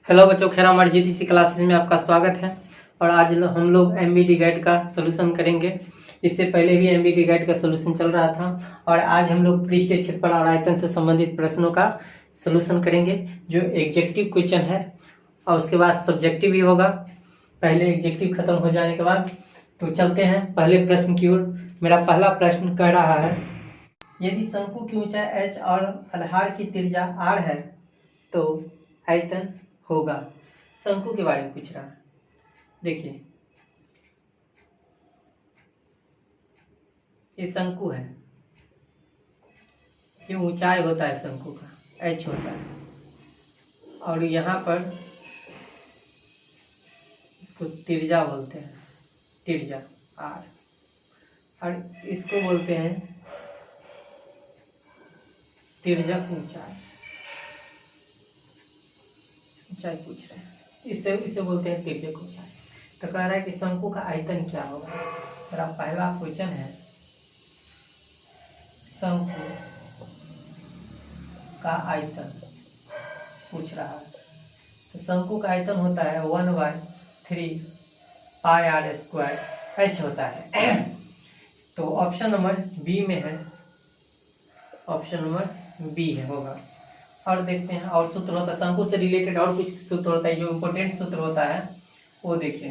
Hello बच्चों, खेरा हमारे GTC classes में आपका स्वागत है। और आज हम लोग एमबीडी गाइड का सलूशन करेंगे। इससे पहले भी एमबीडी गाइड का सलूशन चल रहा था और आज हम लोग पृष्ठ क्षेत्रफल और आयतन से संबंधित प्रश्नों का सलूशन करेंगे, जो एग्जेक्टिव क्वेश्चन है और उसके बाद सब्जेक्टिव भी होगा। पहले एग्जेक्टिव खत्म हो जाने के बाद तो चलते हैं पहले प्रश्न की ओर। मेरा पहला प्रश्न कह रहा है, यदि शंकु की ऊंचाई h और आधार की त्रिज्या r है तो आयतन होगा। शंकु के बारे में पूछ रहा है। देखिए, ये शंकु है, ये ऊंचाई होता है शंकु का, h होता है, और यहाँ पर इसको त्रिज्या बोलते हैं, त्रिज्या r, और इसको बोलते हैं तिर्यक ऊंचाई। ऊंचाई पूछ रहे हैं, इसे बोलते हैं तिर्यक ऊंचाई। तो कह रहा है कि शंकु का आयतन क्या होगा। मेरा पहला क्वेश्चन है, शंकु का आयतन पूछ रहा है। तो शंकु का आयतन होता है 1/3 पाई r स्क्वायर h होता है। तो ऑप्शन नंबर बी में है, ऑप्शन नंबर बी है होगा। और देखते हैं, और सूत्र होता है शंकु से रिलेटेड, और कुछ सूत्र होता है जो इम्पोर्टेंट सूत्र होता है वो देखिए।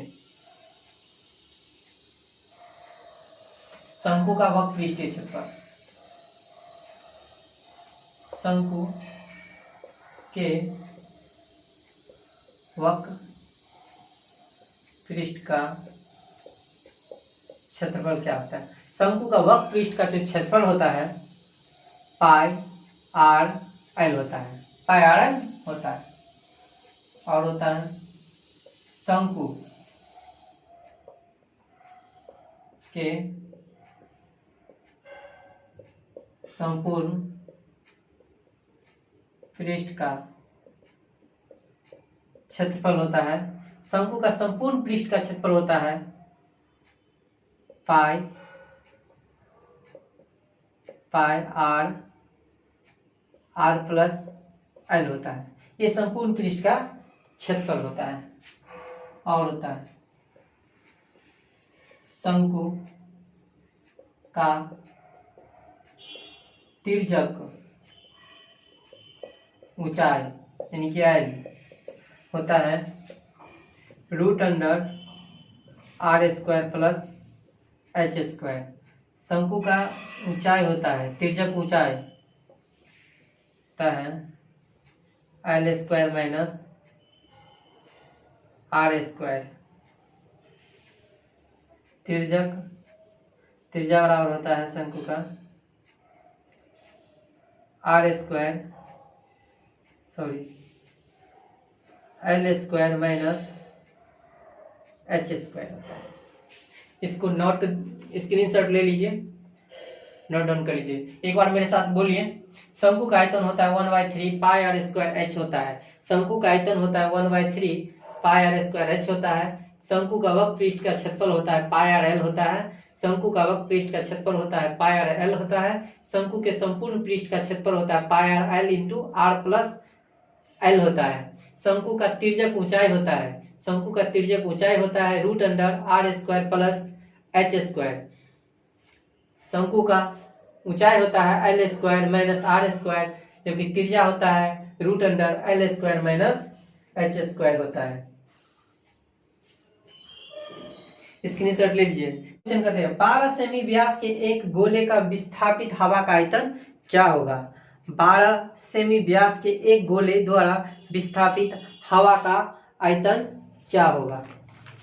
शंकु का वक्र पृष्ठीय क्षेत्रफल, शंकु के वक्र पृष्ठ का क्षेत्रफल क्या होता है। शंकु का वक्र पृष्ठ का जो क्षेत्रफल होता है पाई आर एल होता है, पाई आर एल होता है। और होता है शंकु के संपूर्ण पृष्ठ का क्षेत्रफल होता है, शंकु का संपूर्ण पृष्ठ का क्षेत्रफल होता है पाई आर प्लस एल होता है। ये संपूर्ण पृष्ठ का क्षेत्रफल होता है। और होता है शंकु का तिर्यक ऊंचाई यानी कि एल होता है √r² प्लस h²। शंकु का ऊंचाई होता है, तिर्यक ऊंचाई होता है l² माइनस r²। त्रिज्या बराबर होता है शंकु का l² माइनस h² होता है। इसको नोट स्क्रीनशॉट ले लीजिए, नोट डाउन कर लीजिए। एक बार मेरे साथ बोलिए, शंकु का आयतन होता है 1/3 पाई r² h होता है। शंकु का आयतन होता है 1/3 पाई r² h होता है। शंकु का वक्र पृष्ठ का क्षेत्रफल होता है पाई आर एल होता है। शंकु का वक्र पृष्ठ का क्षेत्रफल होता है पाई आर एल होता है। शंकु के संपूर्ण पृष्ठ का क्षेत्रफल होता है pi r l into r plus l होता है। शंकु का तिर्यक ऊंचाई होता है, शंकु का तिर्यक ऊंचाई होता है √r² प्लस h²। शंकु का ऊंचाई होता है l² माइनस r², जबकि त्रिज्या होता है √l² माइनस h² होता है। स्क्रीनशॉट ले लीजिए। क्वेश्चन कहते हैं 12 सेमी व्यास के एक गोले का विस्थापित हवा का आयतन क्या होगा। 12 सेमी व्यास के एक गोले द्वारा विस्थापित हवा का आयतन क्या होगा।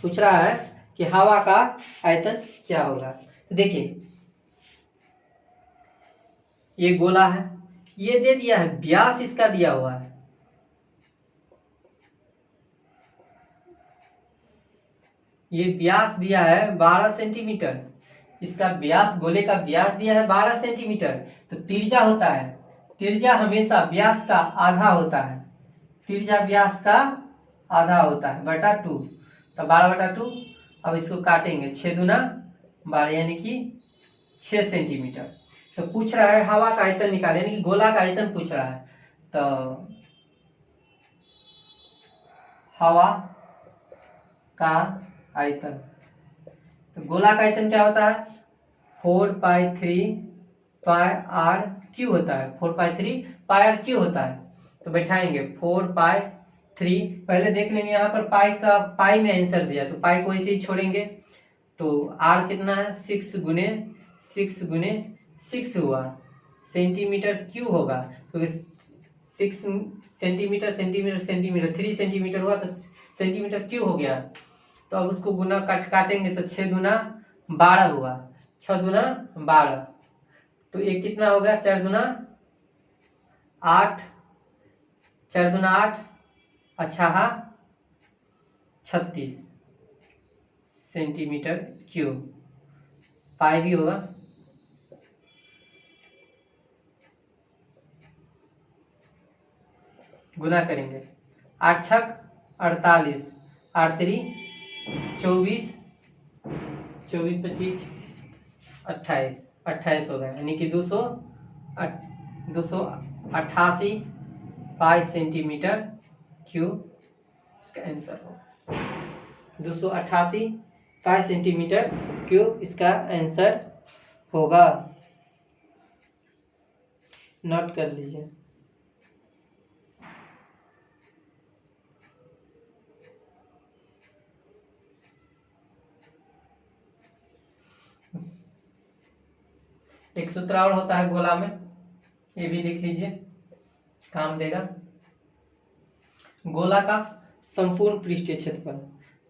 पूछ रहा है कि हवा का आयतन क्या होगा। तो देखिए, ये गोला है, ये दे दिया है, व्यास इसका दिया हुआ है, ये व्यास दिया है 12 सेंटीमीटर। इसका व्यास, गोले का व्यास दिया है 12 सेंटीमीटर। तो त्रिज्या होता है, त्रिज्या हमेशा व्यास का आधा होता है, त्रिज्या व्यास का आधा होता है बटा 2। तो 12/2। अब इसको काटेंगे, 6 दूना 12 यानी कि 6 सेंटीमीटर। तो पूछ रहा है हवा का आयतन निकाले, यानी कि गोला का आयतन पूछ रहा है। तो हवा का आयतन। तो गोला का आयतन क्या होता है? 4π3πr³ होता है। 4π3πr³ होता है। तो बैठाएंगे 4π3, पहले देख लेंगे यहाँ पर पाई का, पाई में आंसर दिया तो पाई को ऐसे ही छोड़ेंगे। तो r कितना है? 6 गुने 6 हुआ, सेंटीमीटर क्यू होगा, क्योंकि 6 सेंटीमीटर सेंटीमीटर सेंटीमीटर 3 सेंटीमीटर हुआ तो सेंटीमीटर क्यू हो गया। तो अब उसको गुना काटेंगे तो 6 दूना 12 हुआ, 6 दूना 12। तो ये कितना हो गया? 4 दूना 8, 4 दूना 8, अच्छा हाँ 36 सेंटीमीटर क्यूब। पाई भी होगा, गुना करेंगे 8 छक 48, 8 3 24, 24 25 28, 28 हो गया, यानी कि 288 पाई सेंटीमीटर क्यूब इसका आंसर होगा। 288 पाई सेंटीमीटर क्यूब इसका आंसर होगा। नोट कर लीजिए। एक सूत्र और होता है गोला में, ये भी लिख लीजिए, काम देगा। गोला का संपूर्ण पृष्ठीय क्षेत्रफल,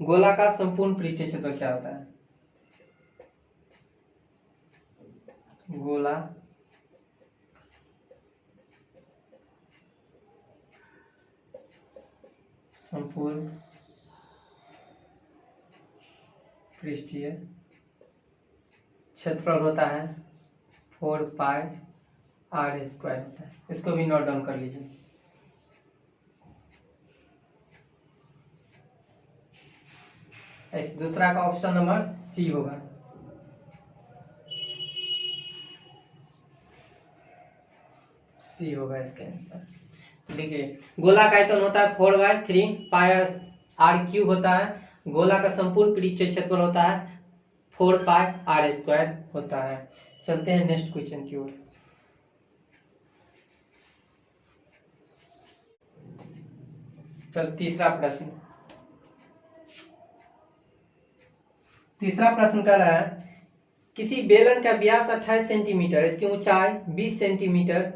गोला का संपूर्ण पृष्ठीय क्षेत्रफल क्या होता है? गोला संपूर्ण पृष्ठीय क्षेत्रफल होता है 4πr² होता है। इसको भी नोट डाउन कर लीजिए। इस दूसरा का ऑप्शन नंबर सी होगा। सी होगा इसका आंसर। देखिए गोला का आयतन होता है 4/3πr³ होता है। गोला का संपूर्ण पृष्ठीय क्षेत्रफल होता है 4πr² होता है। चलते हैं नेक्स्ट क्वेश्चन की ओर। चल तीसरा प्रश्न। तीसरा प्रश्न कर रहा है किसी बेलन का व्यास 28 सेंटीमीटर, इसकी ऊंचाई 20 सेंटीमीटर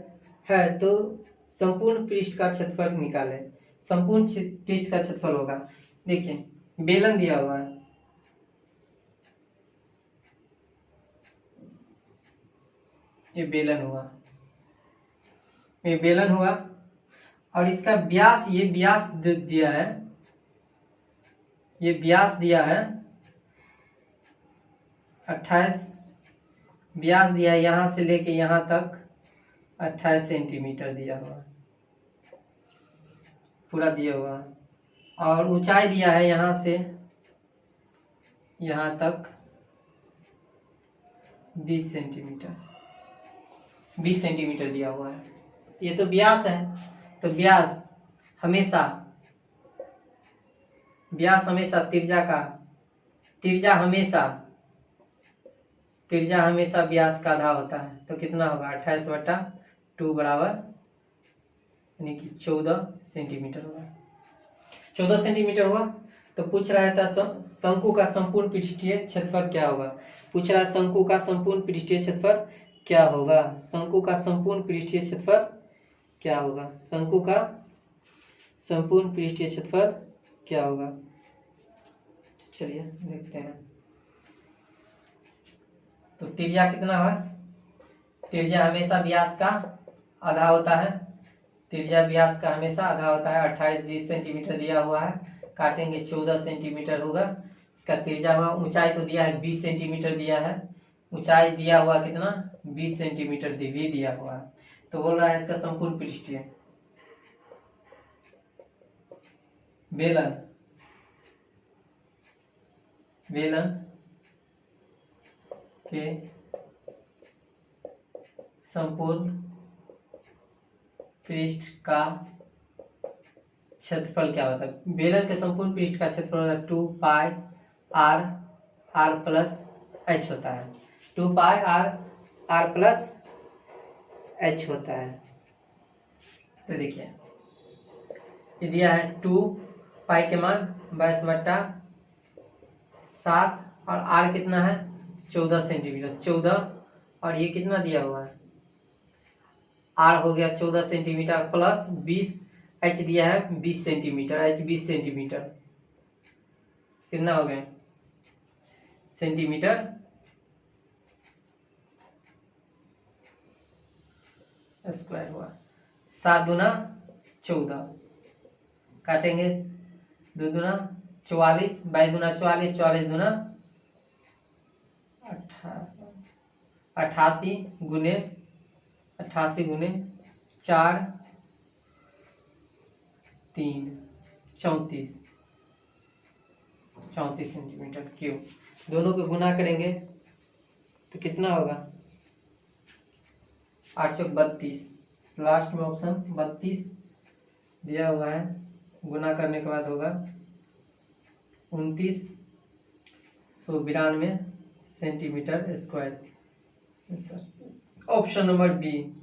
है, तो संपूर्ण पृष्ठ का क्षेत्रफल निकालें। संपूर्ण पृष्ठ का क्षेत्रफल होगा, देखिए बेलन दिया हुआ है, ये बेलन हुआ, ये बेलन हुआ, और इसका व्यास, ये व्यास दिया है, ये व्यास दिया है 28, व्यास दिया है यहां से लेके यहां तक 28 सेंटीमीटर दिया हुआ, पूरा दिया हुआ, और ऊंचाई दिया है यहां से यहां तक 20 सेंटीमीटर, 20 सेंटीमीटर दिया हुआ है। ये तो व्यास है, तो व्यास हमेशा त्रिज्या हमेशा व्यास का आधा होता है। तो कितना होगा? 28/2 बराबर यानी कि 14 सेंटीमीटर होगा। 14 सेंटीमीटर हुआ। तो पूछ रहा था शंकु का संपूर्ण पृष्ठीय क्षेत्रफल क्या होगा। पूछ रहा है शंकु का संपूर्ण पृष्ठीय क्षेत्रफल क्या होगा। शंकु का संपूर्ण पृष्ठीय क्षेत्रफल क्या होगा। शंकु का संपूर्ण पृष्ठीय क्षेत्रफल क्या होगा। चलिए देखते हैं। तो त्रिज्या कितना है? त्रिज्या हमेशा व्यास का आधा होता है। त्रिज्या व्यास का हमेशा आधा होता है। 28 सेंटीमीटर दिया हुआ है, काटेंगे 14 सेंटीमीटर होगा। इसका त्रिज्या हुआ। ऊंचाई तो दिया है 20 सेंटीमीटर दिया है। ऊंचाई दिया हुआ कितना? 20 सेंटीमीटर भी दिया हुआ है। तो बोल रहा है इसका संपूर्ण पृष्ठीय बेलन के संपूर्ण पृष्ठ का क्षेत्रफल क्या होता है? बेलन के संपूर्ण पृष्ठ का क्षेत्रफल होता है 2 pi are are plus h होता है। 2 pi are are plus h होता है। तो देखिए ये दिया है 2 पाई के मान 22/7 और आर कितना है 14 सेंटीमीटर 14 और ये कितना दिया हुआ है आर हो गया 14 सेंटीमीटर प्लस 20 एच दिया है 20 सेंटीमीटर एच 20 सेंटीमीटर कितना हो गया सेंटीमीटर स्क्वायर हुआ। 7 दूना 14 काटेंगे 2 दूना 44 22 दूना 44 44 दूना 88 गुने 88 गुने 4 3 34 सेंटीमीटर क्यूब। दोनों को गुना करेंगे तो कितना होगा 832 लास्ट में ऑप्शन 32 दिया हुआ है। गुना करने के बाद होगा 2992 centimeter square. Option number B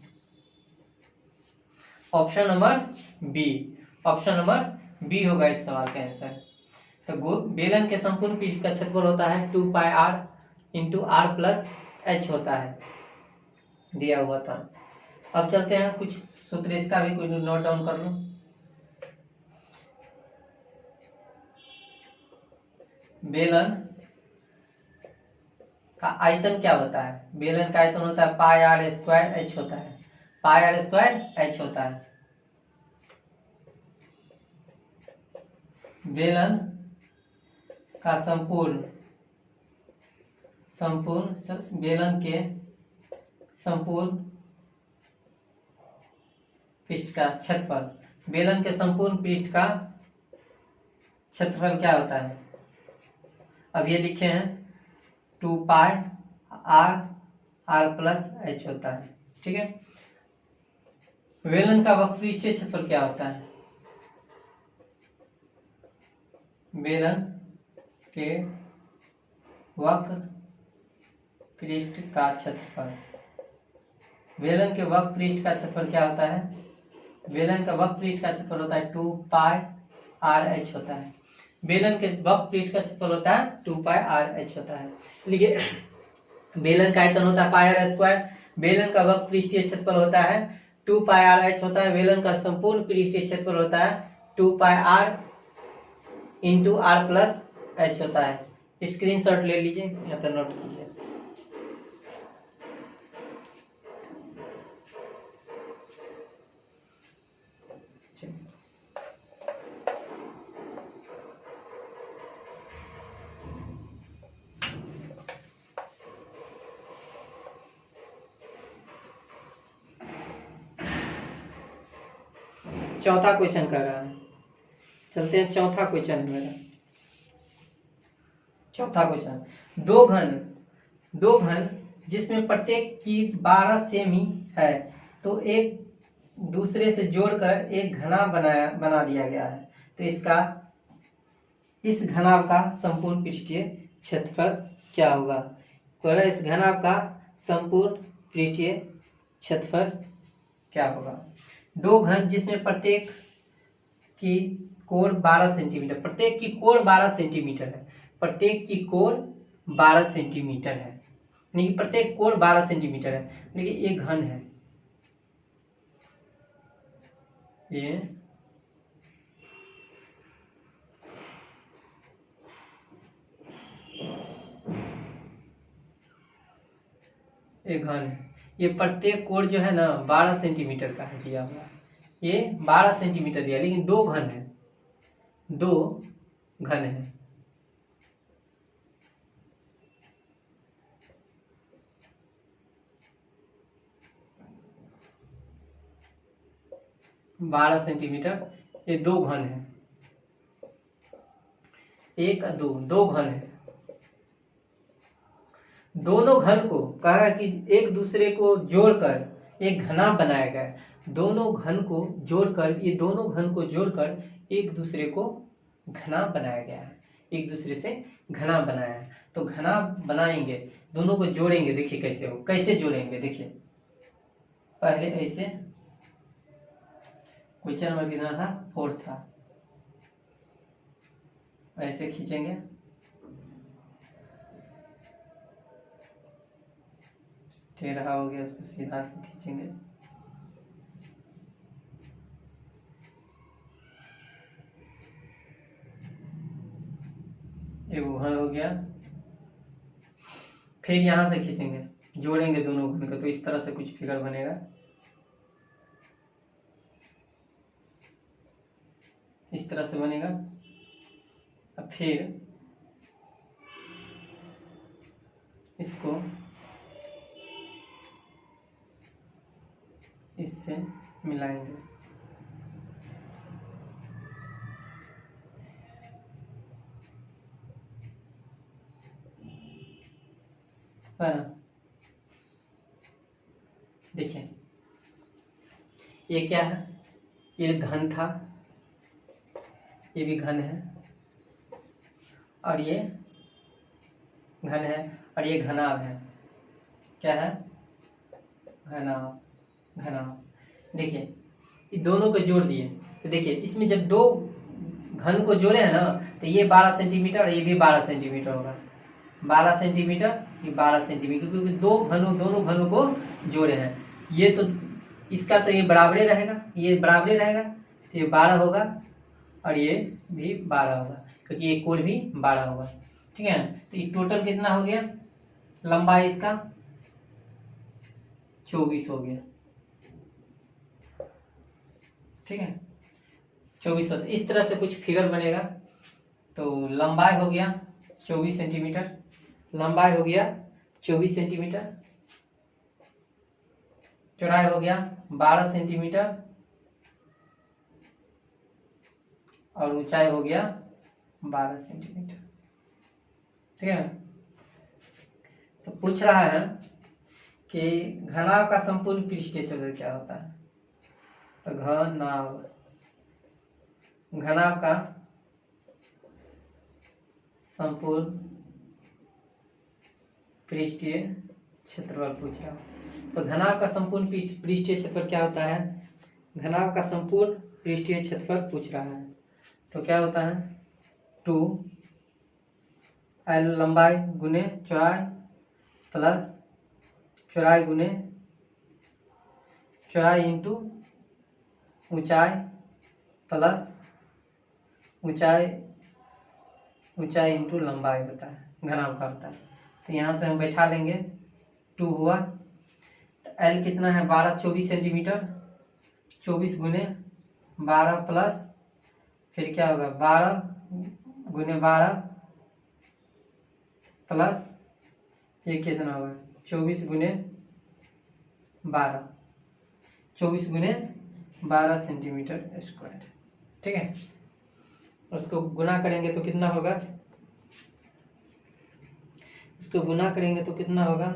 option number B option number B होगा इस सवाल का आंसर। तो बेलन के संपूर्ण पृष्ठ का क्षेत्रफल होता है 2 pi r into r plus h होता है दिया हुआ था। अब चलते हैं कुछ सूत्र इसका भी कुछ नोट डाउन कर लो। बेलन का आयतन क्या होता है? बेलन का आयतन होता है पाई आर स्क्वायर एच होता है पाई आर स्क्वायर एच होता है। बेलन का संपूर्ण बेलन के संपूर्ण पृष्ठ का क्षेत्रफल बेलन के संपूर्ण पृष्ठ का क्षेत्रफल क्या होता है? अब ये लिखे हैं 2 pi are are plus h होता है। ठीक है। बेलन का वक्रपृष्ठीय क्षेत्रफल क्या होता है? बेलन के वक्र पृष्ठ का क्षेत्रफल बेलन के वक्र पृष्ठ का क्षेत्रफल क्या होता है? बेलन का वक्र पृष्ठ का क्षेत्रफल होता है 2 पाई आर एच होता है। बेलन के वक्र पृष्ठ का क्षेत्रफल होता है 2 पाई आर एच होता है। लिखिए बेलन का आयतन होता है पाई आर स्क्वायर। बेलन का वक्र पृष्ठीय क्षेत्रफल होता है 2 पाई आर एच होता है। बेलन का संपूर्ण पृष्ठीय क्षेत्रफल होता है 2 pi r into r plus h होता है। स्क्रीनशॉट ले लीजिए या तो नोट कीजिए। चौथा क्वेश्चन कर रहा है। चलते हैं चौथा क्वेश्चन मेरा। चौथा क्वेश्चन दो घन जिसमें प्रत्येक की 12 सेमी है तो एक दूसरे से जोड़कर एक घनाभ बना दिया गया है। तो इस घनाभ का संपूर्ण पृष्ठीय क्षेत्रफल क्या होगा? तो इस घनाभ का संपूर्ण पृष्ठीय क्षेत्रफल क्या होगा? दो घन जिसमें प्रत्येक की कोण 12 सेंटीमीटर प्रत्येक की कोण 12 सेंटीमीटर है प्रत्येक की कोण 12 सेंटीमीटर है यानी कि प्रत्येक कोण 12 सेंटीमीटर है। लेकिन एक घन है ये एक घन है। ये प्रत्येक कोण जो है ना 12 सेंटीमीटर का है दिया हुआ। ये 12 सेंटीमीटर दिया लेकिन दो घन है 12 सेंटीमीटर। ये दो घन है एक दो घन है। दोनों घन को कह रहा है कि एक दूसरे को जोड़कर एक घनाभ बनाया गया है। दोनों घन को जोड़कर एक दूसरे को घना बनाया गया है, एक दूसरे से घना बनाया है। तो घना बनाएंगे, दोनों को जोड़ेंगे, देखिए कैसे हो, कैसे जोड़ेंगे देखिए। पहले ऐसे, क्वेश्चन नंबर कितना था, 4 था, ऐसे खींचेंगे, टेढ़ा हो गया, उसको सीधा खींचेंगे, ये घन हो गया। फिर यहां से खींचेंगे, जोड़ेंगे दोनों घन को, तो इस तरह से कुछ फिगर बनेगा, इस तरह से बनेगा। अब फिर इसको इससे मिलाएंगे, देखिए ये क्या है, ये घन था, ये भी घन है, और ये घन है, और ये घनाभ है। क्या है, घनाभ, घनाभ। देखिए ये दोनों को जोड़ दिए, तो देखिए इसमें जब दो घन को जोड़े हैं ना, तो ये 12 सेंटीमीटर और ये भी 12 सेंटीमीटर होगा, 12 सेंटीमीटर, ये 12 सेंटीमीटर, क्योंकि दोनों घनों को जोड़े हैं। ये तो इसका तो ये बराबरे रहेगा, ये बराबरे रहेगा, तो ये 12 होगा, और ये भी 12 होगा, क्योंकि ये कोण भी 12 होगा। ठीक है, तो ये टोटल कितना हो गया, लंबाई इसका 24 हो गया। ठीक है, 24 होता, इस तरह से कुछ फिगर बनेगा। तो लंबाई हो गया 24 सेंटीमीटर, लंबाई हो गया 24 सेंटीमीटर, चौड़ाई हो गया 12 सेंटीमीटर, और ऊंचाई हो गया 12 सेंटीमीटर। ठीक है, तो पूछ रहा है कि घनाभ का संपूर्ण पृष्ठीय क्षेत्र क्या होता है। तो घनाभ का संपूर्ण पृष्ठीय क्षेत्रफल पूछ रहा है। तो घनाभ का संपूर्ण पृष्ठीय क्षेत्रफल क्या होता है, घनाभ का संपूर्ण पृष्ठीय क्षेत्रफल पूछ रहा है। तो क्या होता है, 2l लंबाई गुने चौड़ाई प्लस चौड़ाई गुने चौड़ाई इंटू ऊंचाई प्लस ऊंचाई इंटू लंबाई होता है, घनाभ का होता है। तो यहाँ से हम बैठा लेंगे, 2 हुआ, तो L कितना है 12, 24 सेंटीमीटर, 24 गुने 12 प्लस फिर क्या होगा 12 गुने 12 प्लस ये कितना होगा 24 गुने 12, 24 गुने 12 सेंटीमीटर स्क्वायर। ठीक है, उसको गुना करेंगे तो कितना होगा, इसको गुना करेंगे तो कितना होगा,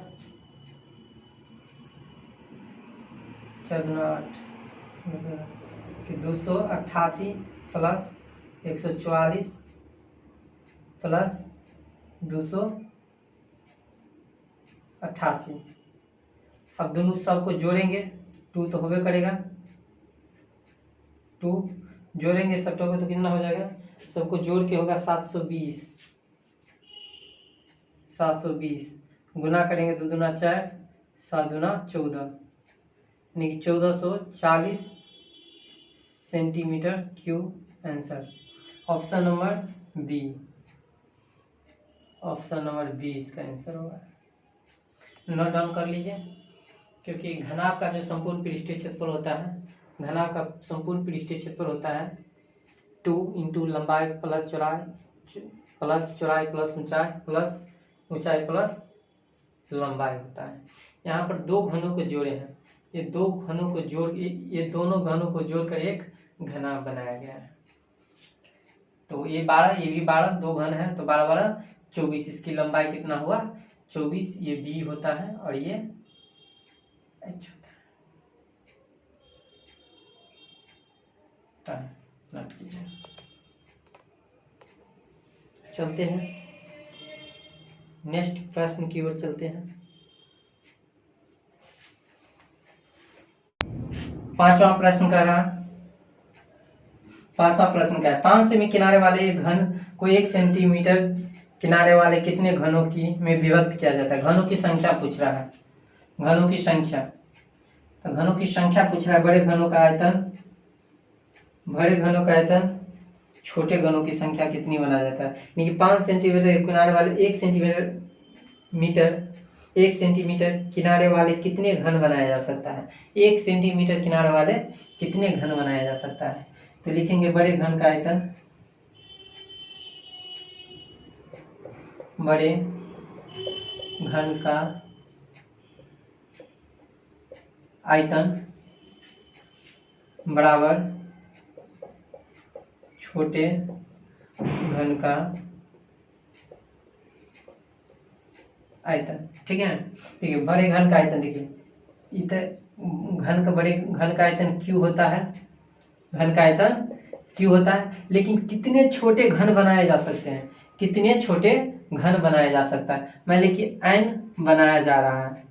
4 गुना 8 कि 288 प्लस 144 प्लस 288। अब दोनों सबको जोड़ेंगे, 2 तो होबे करेगा, 2 जोड़ेंगे सबको तो कितना हो जाएगा, सबको जोड़ के होगा 720, 720 गुना करेंगे 2 दूना 4, 7 दूना 14, यानी कि 1440 centimeter cube answer. Option number B, option number B इसका आंसर होगा। नोट डाउन कर लीजिए, क्योंकि घनाभ का जो संपूर्ण पृष्ठीय क्षेत्रफल होता है, घनाभ का संपूर्ण पृष्ठीय क्षेत्रफल होता है 2 इंटू लंबाई प्लस चौड़ाई प्लस ऊंचाई प्लस लंबाई होता है। यहाँ पर दो घनों को जोड़े हैं, ये दोनों घनों को जोड़कर एक घनाभ बनाया गया है। तो ये 12, ये भी 12, दो घन है, तो 12 12 24, इसकी लंबाई कितना हुआ 24, ये बी होता है और ये एच होता है। नोट कीजिए। चलते हैं नेक्स्ट प्रश्न की ओर चलते हैं। 5वां प्रश्न कह रहा, 5वां प्रश्न क्या है, 5 सेमी किनारे वाले एक घन को 1 सेंटीमीटर किनारे वाले कितने घनों की में विभक्त किया जाता है। घनों की संख्या पूछ रहा है, घनों की संख्या। तो घनों की संख्या पूछ रहा है। बड़े घनों का आयतन, बड़े घनों का आयतन छोटे घनों की संख्या कितनी बना जाता है। यानी 5 सेंटीमीटर किनारे वाले 1 सेंटीमीटर किनारे वाले कितने घन बनाया जा सकता है। 1 सेंटीमीटर किनारे वाले कितने घन बनाया जा सकता है। तो लिखेंगे बड़े घन का आयतन, बड़े घन का आयतन बराबर छोटे घन का आयतन। ठीक है, देखिए बड़े घन का आयतन, देखिए इधर घन का, बड़े घन का आयतन क्यू होता है, घन का आयतन क्यू होता है। लेकिन कितने छोटे घन बनाए जा सकते हैं, कितने छोटे घन बनाया जा सकता है। मान लीजिए एन बनाया जा रहा है,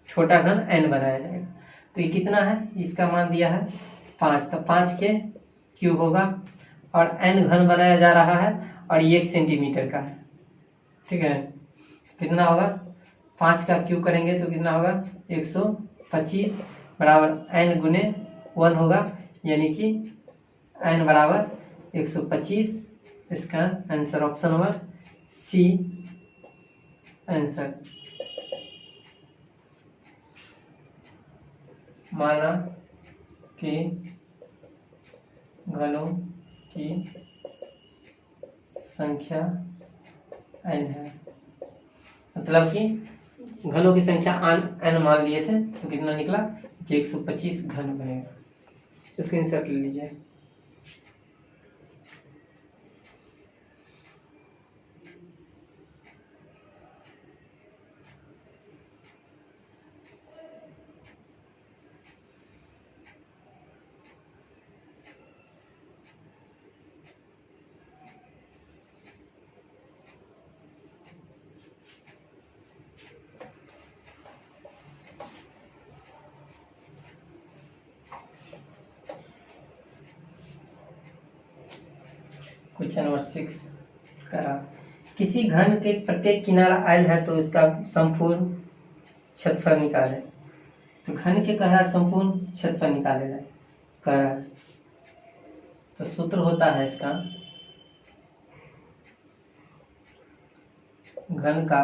छोटा घन एन बनाया जाएगा। तो ये कितना है, इसका मान दिया है 5, तो 5 के क्यूब होगा। और एन घन बनाया जा रहा है और ये 1 सेंटीमीटर का है। ठीक है, कितना होगा, 5 का क्यूब करेंगे तो कितना होगा 125 बराबर एन गुने 1 होगा, यानी कि एन बराबर 125। इसका answer option number C answer. माना कि घनों की संख्या n है, मतलब कि घनों की संख्या n मान लिए थे, तो कितना निकला कि 125 घन बनेगा। स्क्रीनशॉट ले लीजिए। क्वेश्चन नंबर 6 करा, किसी घन के प्रत्येक किनारा l है तो इसका संपूर्ण क्षेत्रफल निकाले। तो घन के कह रहा संपूर्ण क्षेत्रफल निकालेगा, कह रहा। तो सूत्र होता है इसका, घन का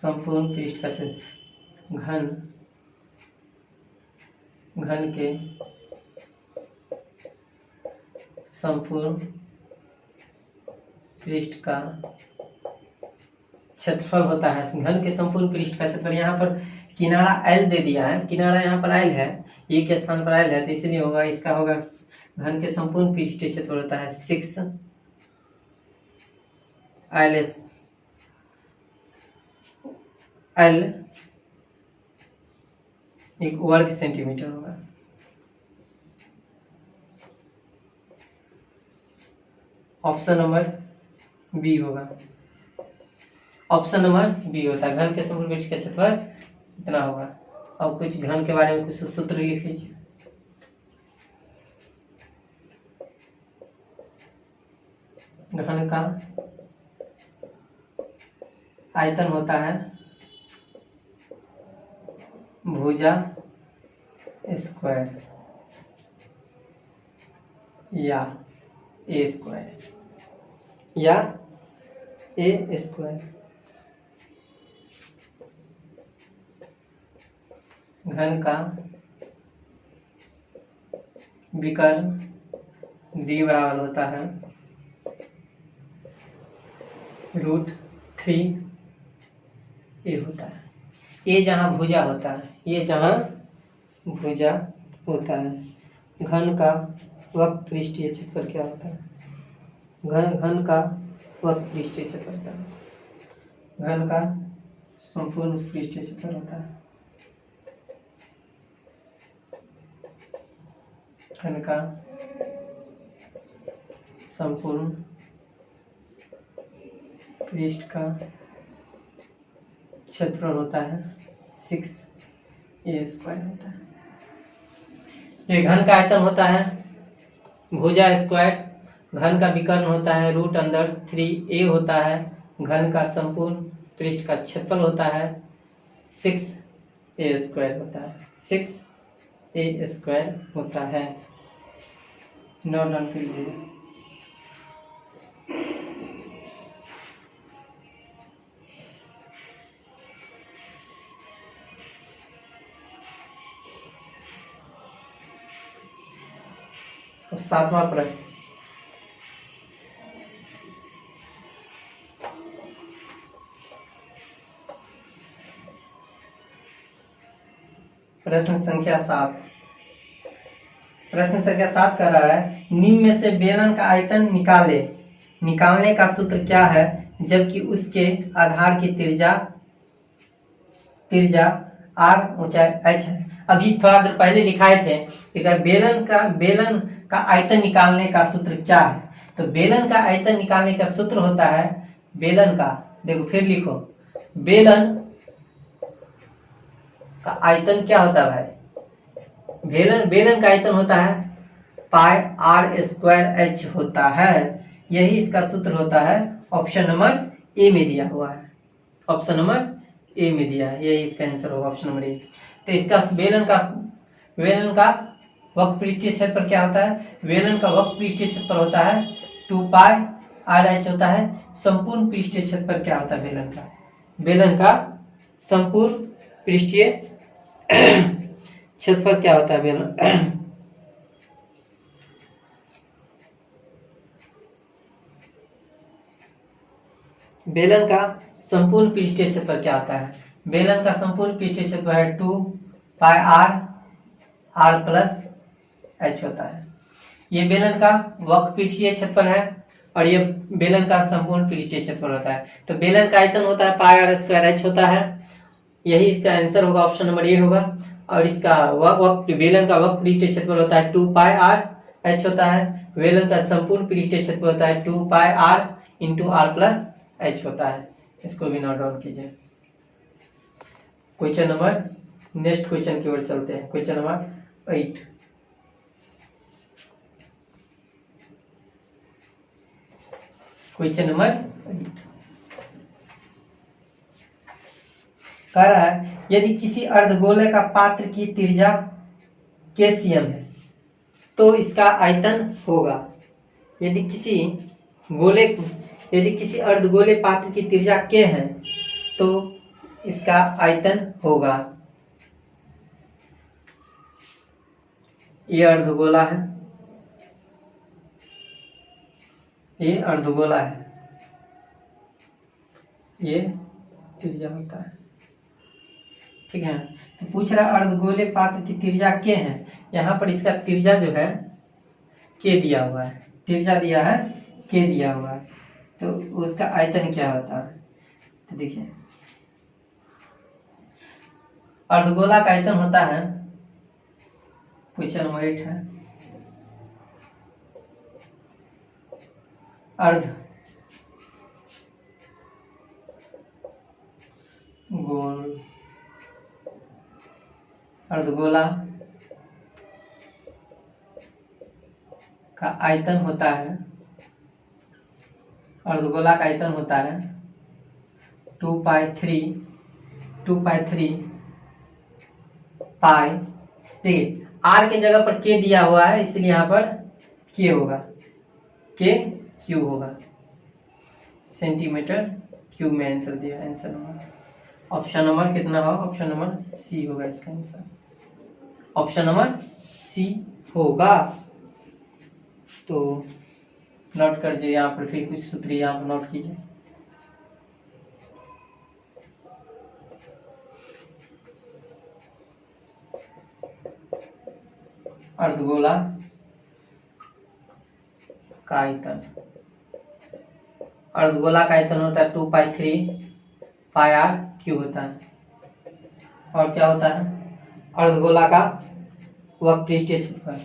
संपूर्ण पृष्ठ का क्षेत्र, घन के संपूर्ण पृष्ठ का क्षेत्रफल होता है। घन के संपूर्ण पृष्ठ का क्षेत्रफल, यहाँ पर किनारा L दे दिया है, किनारा यहाँ पर L है, एक के स्थान पर L है, तो इसलिए होगा, इसका होगा घन के संपूर्ण पृष्ठ क्षेत्रफल होता है 6 L एक वर्ग सेंटीमीटर होगा। ऑप्शन नंबर बी होगा, ऑप्शन नंबर बी होता है। घन के संपूर्ण पृष्ठ का क्षेत्रफल इतना होगा। अब कुछ घन के बारे में कुछ सूत्र लिख लीजिए। घन का आयतन होता है भुजा स्क्वायर या ए स्क्वायर, या ए स्क्वायर। घन का विकर्ण डी बराबर होता है √3 ए होता है। ए जहाँ भुजा होता है, ये जहाँ भुजा होता है। घन का वक्र पृष्ठीय क्षेत्रफल क्या होता है, घन का वक्र पृष्ठीय क्षेत्रफल क्या होता है। घन का संपूर्ण पृष्ठीय क्षेत्रफल होता है, घन का संपूर्ण पृष्ठ का क्षेत्रफल होता है 6a² होता है। ये घन का आयतन होता है भुजा स्क्वायर, घन का विकर्ण होता है √3a होता है, घन का संपूर्ण पृष्ठ का क्षेत्रफल होता है 6a² होता है, 6a² होता है। नोट डाउन कर लीजिए। और 7वां प्रश्न, प्रश्न संख्या 7। प्रश्न संख्या 7 कह रहा है निम्न में से बेलन का आयतन निकालने का सूत्र क्या है जबकि उसके आधार की त्रिज्या r ऊंचाई h है। अभी थोड़ा देर पहले लिखाए थे कि अगर बेलन का आयतन निकालने का सूत्र क्या है, तो बेलन का आयतन निकालने का सूत्र होता है बेलन का, देखो फिर लिखो, बेलन का आयतन क्या होता है भाई, बेलन का आयतन होता है πr² h होता है। यही इसका सूत्र होता है, ऑप्शन नंबर ए में दिया हुआ है, ऑप्शन नंबर ए में दिया है, यही इसका आंसर होगा, ऑप्शन नंबर ए। तो इसका बेलन का वक्र पृष्ठीय क्षेत्रफल क्या होता है, बेलन का वक्र पृष्ठीय क्षेत्रफल होता है 2πr/h होता है। संपूर्ण पृष्ठीय क्षेत्रफल क्या होता है बेलन का संपूर्ण पृष्ठीय क्षेत्रफल क्या होता है बेलन का संपूर्ण पृष्ठीय क्षेत्रफल क्या होता है, बेलन का संपूर्ण पृष्ठीय क्षेत्रफल है 2πr/h होता है। ये बेलन का वक्र पृष्ठीय क्षेत्रफल है और ये बेलन का संपूर्ण पृष्ठीय क्षेत्रफल होता है। तो बेलन का आयतन होता है πr² होता है, यही इसका आंसर होगा, ऑप्शन नंबर ए होगा। और इसका बेलन का वक्र पृष्ठीय क्षेत्रफल होता है 2πr/h होता है, बेलन का संपूर्ण पृष्ठीय क्षेत्रफल होता है 2πr/r+h होता है। इसको भी नोट डाउन कीजिए। क्वेश्चन नंबर नेक्स्ट क्वेश्चन की ओर चलते हैं, क्वेश्चन नंबर 8। क्वेश्चन नंबर 8 कह रहा है यदि किसी अर्धगोले का पात्र की त्रिज्या k cm है तो इसका आयतन होगा। यदि किसी अर्धगोले पात्र की त्रिज्या k है तो इसका आयतन होगा। ये अर्धगोला है, ये अर्धगोला है, ये त्रिज्या होता है, ठीक है। तो पूछ रहा है अर्धगोले पात्र की त्रिज्या k है, यहाँ पर इसका त्रिज्या जो है k दिया हुआ है, त्रिज्या दिया है k दिया हुआ है, तो उसका आयतन क्या होता है। तो देखिए अर्धगोला का आयतन होता है, क्वेश्चन नंबर 8 है, अर्धगोला का आयतन होता है, अर्धगोला का आयतन होता है 2π3 पाई। देखिए r के जगह पर k दिया हुआ है, इसलिए यहाँ पर k होगा, k क्यूब होगा, सेंटीमीटर क्यूब में आंसर दिया। आंसर नंबर ऑप्शन नंबर कितना होगा, ऑप्शन नंबर सी होगा इसका आंसर, ऑप्शन नंबर सी होगा। तो नोट कर दीजिए, यहाँ पर फिर कुछ सूत्र यहाँ पर नोट कीजिए। अर्धगोला का आयतन, अर्धगोला का आयतन होता है 2π3 πr³ होता है। और क्या होता है अर्धगोला का वक्र पृष्ठीय क्षेत्रफल,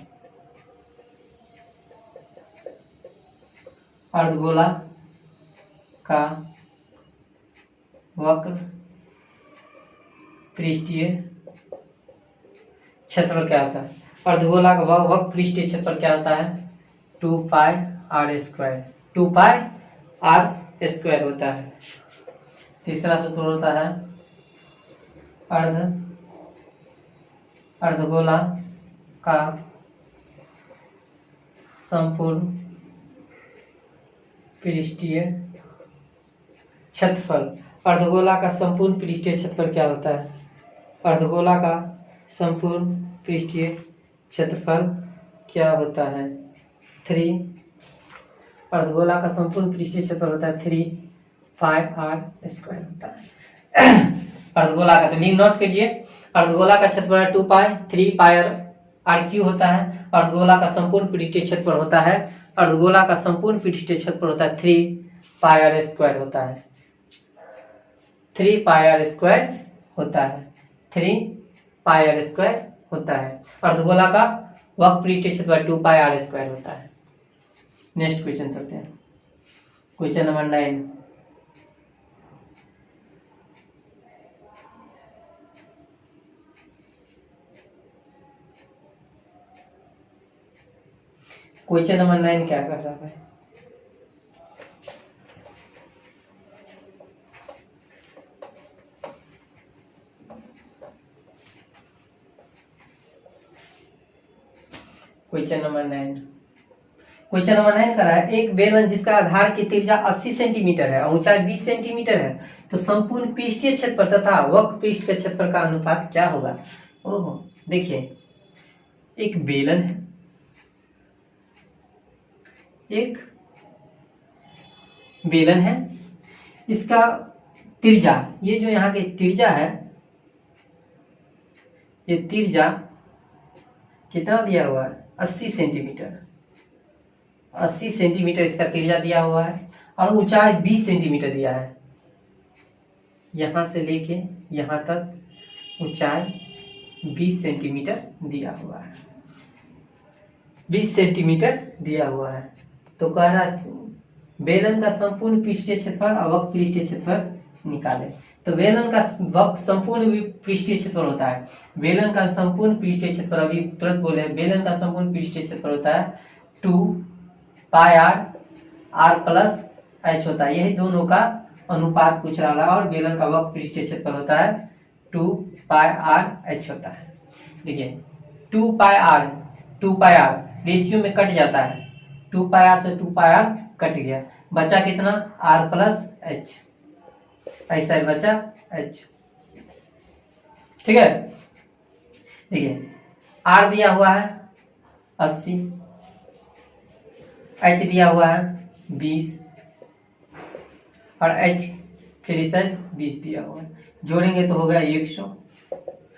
अर्धगोला का वक्र पृष्ठीय क्षेत्रफल क्या होता है? अर्धगोला का वक्र पृष्ठीय क्षेत्रफल क्या होता है? 2πr²। 2πr² होता है। तीसरा सूत्र होता है अर्धगोला का संपूर्ण पृष्ठीय क्षेत्रफल। अर्धगोला का संपूर्ण पृष्ठीय क्षेत्रफल क्या होता है? अर्धगोला का संपूर्ण पृष्ठीय क्षेत्रफल क्या होता है? 3 अर्धगोला का संपूर्ण पृष्ठीय क्षेत्रफल होता है 3πr² होता है। अर्धगोला का तो नीम नोट कीजिए। अर्धगोला का क्षेत्रफल 2π 3πr³ होता है। अर्धगोला का संपूर्ण पृष्ठीय क्षेत्रफल होता है 3πr² होता है। 3πr² होता है। अर्धगोला का वक्र पृष्ठीय क्षेत्रफल 2πr² होता है। नेक्स्ट क्वेश्चन चलते हैं। Question number 9। क्वेश्चन नंबर 9 क्या कर रहा है? क्वेश्चन नंबर 9 कर रहा है एक बेलन जिसका आधार की त्रिज्या 80 सेंटीमीटर है और ऊंचाई 20 सेंटीमीटर है तो संपूर्ण पृष्ठीय क्षेत्रफल तथा वक्र पृष्ठ के क्षेत्रफल का अनुपात क्या होगा? ओहो, देखिए एक बेलन है, इसका त्रिज्या, ये जो यहाँ की त्रिज्या है, ये त्रिज्या कितना दिया हुआ है? 80 सेंटीमीटर। 80 सेंटीमीटर इसका त्रिज्या दिया हुआ है और ऊंचाई 20 सेंटीमीटर दिया है। यहां से लेके यहां तक ऊंचाई 20 सेंटीमीटर दिया हुआ है। 20 सेंटीमीटर दिया हुआ है तो कह रहा बेलन का संपूर्ण पृष्ठीय क्षेत्रफल और वक्र पृष्ठीय क्षेत्रफल निकाले। तो बेलन का वक्र संपूर्ण पृष्ठीय क्षेत्रफल होता है, बेलन का संपूर्ण पृष्ठीय क्षेत्रफल, अभी तुरंत बोले, बेलन का संपूर्ण पृष्ठीय क्षेत्रफल होता है 2πr r + h होता है। यही दोनों का अनुपात पूछ रहा है। और बेलन का वक्र पृष्ठीय क्षेत्रफल होता है 2πr h होता है। देखिए 2πr रेशियो में कट जाता है, 2πr से 2πr कट गया, बचा कितना? r + h, ऐसा ही बचा h। ठीक है, देखिए r दिया हुआ है 80, h दिया हुआ है 20 और h फिर इस 20 दिया हुआ है। जोड़ेंगे तो हो गया 100,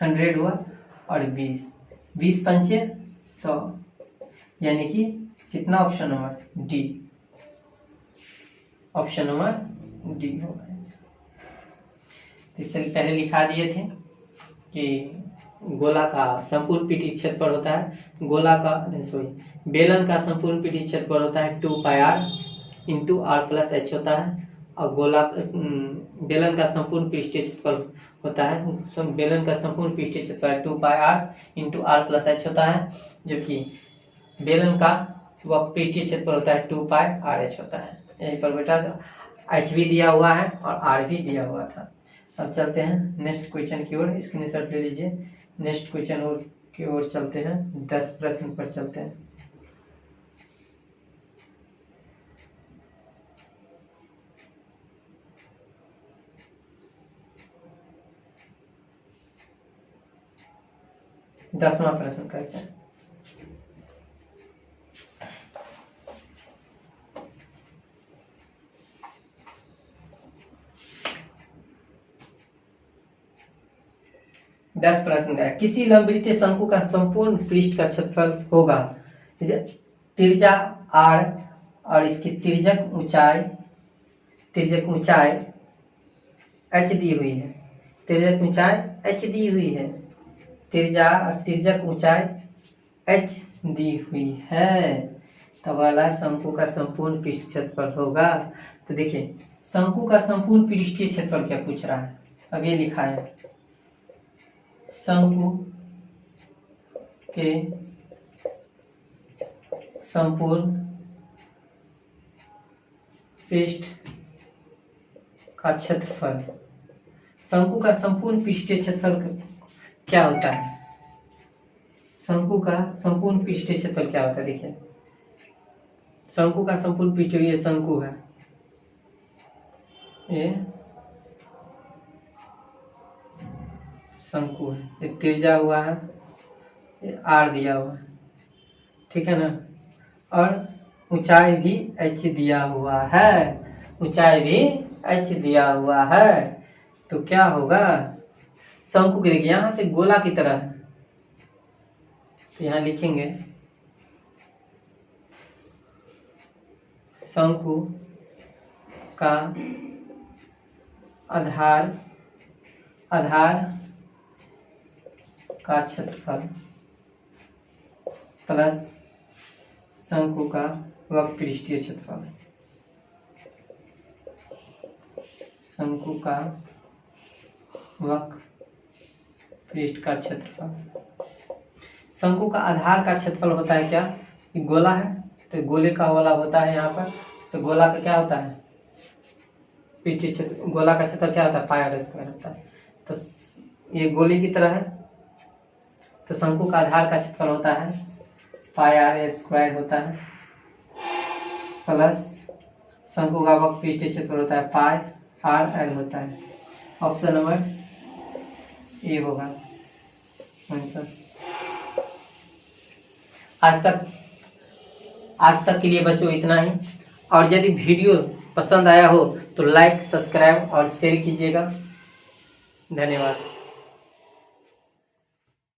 100 हुआ और 20, 20 पंचे 100, यानी कि कितना? Option number D, option number D होगा। इससे पहले लिखा दिए थे कि गोला का संपूर्ण पृष्ठीय क्षेत्रफल होता है, बेलन का संपूर्ण पृष्ठीय क्षेत्रफल होता है 2πr × r + h होता है और बेलन का संपूर्ण पृष्ठीय क्षेत्रफल होता है, बेलन का संपूर्ण पृष्ठीय क्षेत्रफल 2πr × r + h होता है, जबकि बेलन का वक्र पृष्ठीय क्षेत्रफल होता है 2πrh होता है। यहीं पर बेटा h भी दिया हुआ है और r भी दिया हुआ था। अब चलते हैं नेक्स्ट क्वेश्चन की ओर, स्क्रीनशॉट ले लीजिए। नेक्स्ट क्वेश्चन की ओर चलते हैं, 10 प्रश्न पर चलते हैं। दसवां प्रश्न करते हैं। दस प्रश्न का है, किसी लंबवृत्तीय शंकु का संपूर्ण पृष्ठ का क्षेत्रफल होगा, त्रिज्या r और इसकी तिर्यक ऊंचाई h दी हुई है, तिर्यक ऊंचाई h दी हुई है, त्रिज्या और तिर्यक ऊंचाई h दी हुई है, तो वाला शंकु का संपूर्ण पृष्ठ क्षेत्रफल होगा। तो देखिए शंकु का संपूर्ण पृष्ठीय क्षेत्रफल क्या पूछ रहा है। अब ये लिखा है शंकु के संपूर्ण पृष्ठ का क्षेत्रफल। शंकु का संपूर्ण पृष्ठीय क्षेत्रफल क्या होता है। शंकु का संपूर्ण पृष्ठीय क्षेत्रफल क्या होता है। देखिए शंकु का संपूर्ण पृष्ठीय, ये शंकु है, ये शंकु है, ये तिरछा हुआ है, ये आर दिया हुआ है, ठीक है ना। और ऊंचाई भी h दिया हुआ है, ऊंचाई भी h दिया हुआ है। तो क्या होगा, शंकु के देखिए यहां से गोला की तरह है, तो यहां लिखेंगे शंकु का आधार का क्षेत्रफल प्लस शंकु का वक्र पृष्ठीय क्षेत्रफल। शंकु का वक्र पृष्ठ का क्षेत्रफल। शंकु का आधार का क्षेत्रफल होता है क्या, ये गोला है तो गोले का वाला होता है यहाँ पर, तो गोला का क्या होता है पृष्ठीय क्षेत्र, गोला का क्षेत्र क्या होता है पाई आर स्क्वायर होता है। तो ये गोले की तरह है, तो शंकु का आधार का क्षेत्रफल होता है पाई आर स्क्वायर होता है प्लस शंकु का वक्र पृष्ठीय क्षेत्रफल होता है पाई आर एल होता है। ऑप्शन नंबर ए होगा आंसर। आज तक के लिए बच्चों इतना ही, और यदि वीडियो पसंद आया हो तो लाइक, सब्सक्राइब और शेयर कीजिएगा। धन्यवाद।